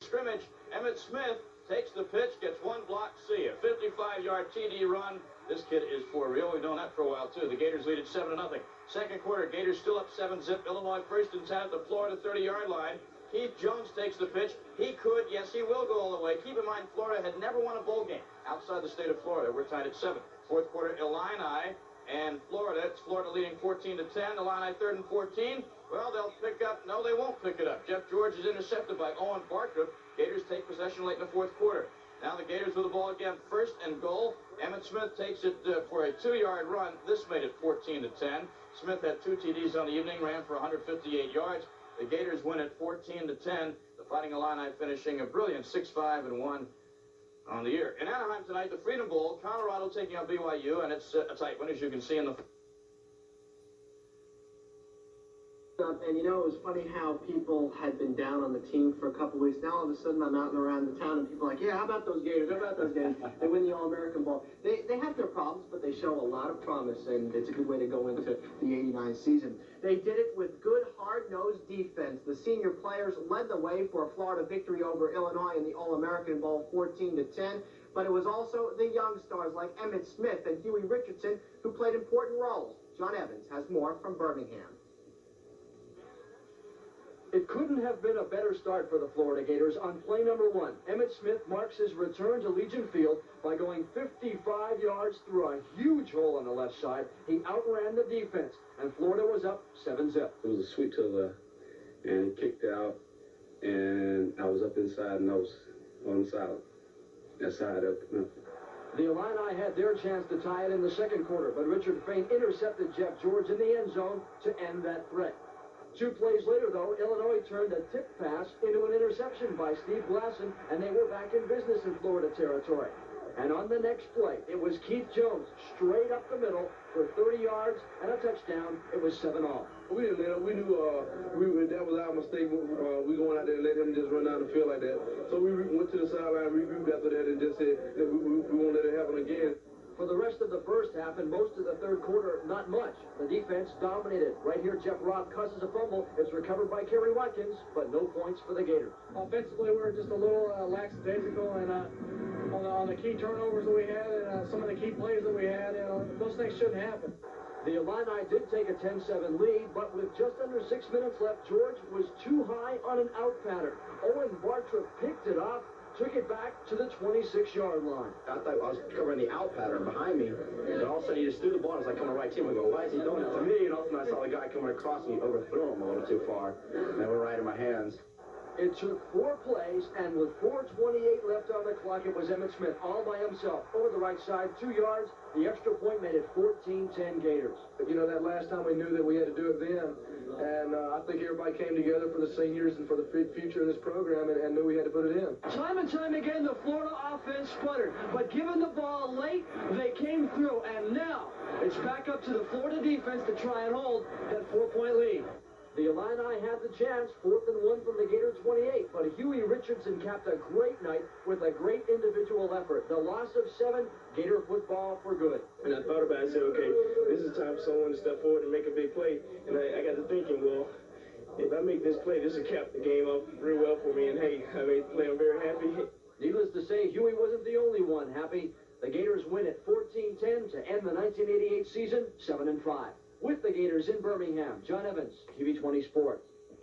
scrimmage. Emmitt Smith takes the pitch, gets one block, see a 55-yard TD run. This kid is for real. We've known that for a while, too. The Gators lead at 7-0. Second quarter, Gators still up 7-zip. Illinois first and 10 at the Florida 30-yard line. Keith Jones takes the pitch. He could, yes, he will go all the way. Keep in mind, Florida had never won a bowl game outside the state of Florida. We're tied at 7. Fourth quarter, Illini and Florida. It's Florida leading 14-10. Illini 3rd and 14. Well, they'll pick up. No, they won't pick it up. Jeff George is intercepted by Owen Bartrup. Gators take possession late in the fourth quarter. Now the Gators with the ball again, first and goal. Emmitt Smith takes it for a 2-yard run. This made it 14-10. Smith had 2 TDs on the evening, ran for 158 yards. The Gators win at 14-10. The Fighting Illini finishing a brilliant 6-5-1 on the year. In Anaheim tonight, the Freedom Bowl, Colorado taking on BYU, and it's a tight one, as you can see in the... And you know, it was funny how people had been down on the team for a couple weeks. Now all of a sudden I'm out and around the town and people are like, yeah, how about those Gators? How about those Gators? They win the All-American Bowl. They have their problems, but they show a lot of promise, and it's a good way to go into the '89 season. They did it with good, hard-nosed defense. The senior players led the way for a Florida victory over Illinois in the All-American Bowl 14-10. But it was also the young stars like Emmitt Smith and Huey Richardson who played important roles. John Evans has more from Birmingham. It couldn't have been a better start for the Florida Gators. On play number 1, Emmitt Smith marks his return to Legion Field by going 55 yards through a huge hole on the left side. He outran the defense, and Florida was up 7-zip. It was a sweep to the left, and he kicked out, and I was up inside, and I was on the side. That side up. The Illini had their chance to tie it in the second quarter, but Richard Fain intercepted Jeff George in the end zone to end that threat. 2 plays later, though, Illinois turned a tip pass into an interception by Steve Glasson, and they were back in business in Florida territory. And on the next play, it was Keith Jones straight up the middle for 30 yards and a touchdown. It was 7-all. We didn't let him. We knew that was our mistake. We going out there and let him just run down the field like that. So we went to the sideline, regrouped after that, and just said that we won't let it happen again. For the rest of the first half and most of the third quarter, not much. The defense dominated. Right here, Jeff Robb causes a fumble. It's recovered by Kerry Watkins, but no points for the Gators. Offensively, we were just a little lackadaisical, and on the key turnovers that we had and some of the key plays that we had, those things shouldn't happen. The Illini did take a 10-7 lead, but with just under 6 minutes left, George was too high on an out pattern. Owen Bartrup picked it up, took it back to the 26-yard line. I thought I was covering the out pattern behind me, and all of a sudden he just threw the ball. I was like, coming right to him. I go, why is he doing it to me? And all of a sudden I saw the guy coming across and he overthrew him a little too far, and it went right in my hands. It took 4 plays, and with 4:28 left on the clock, it was Emmitt Smith all by himself over the right side, 2 yards. The extra point made it 14-10 Gators. You know, that last time we knew that we had to do it then, and I think everybody came together for the seniors and for the future of this program and knew we had to put it in. Time and time again, the Florida offense sputtered, but given the ball late, they came through, and now it's back up to the Florida defense to try and hold that 4-point lead. The Illini had the chance, 4th and 1 from the Gator 28, but Huey Richardson capped a great night with a great individual effort. The loss of 7, Gator football for good. And I thought about it and said, okay, this is time for someone to step forward and make a big play. And I got to thinking, well, if I make this play, this will cap the game up real well for me. And hey, I made the play. I'm very happy. Needless to say, Huey wasn't the only one happy. The Gators win at 14-10 to end the 1988 season 7-5. With the Gators in Birmingham, John Evans, TV 20 Sports.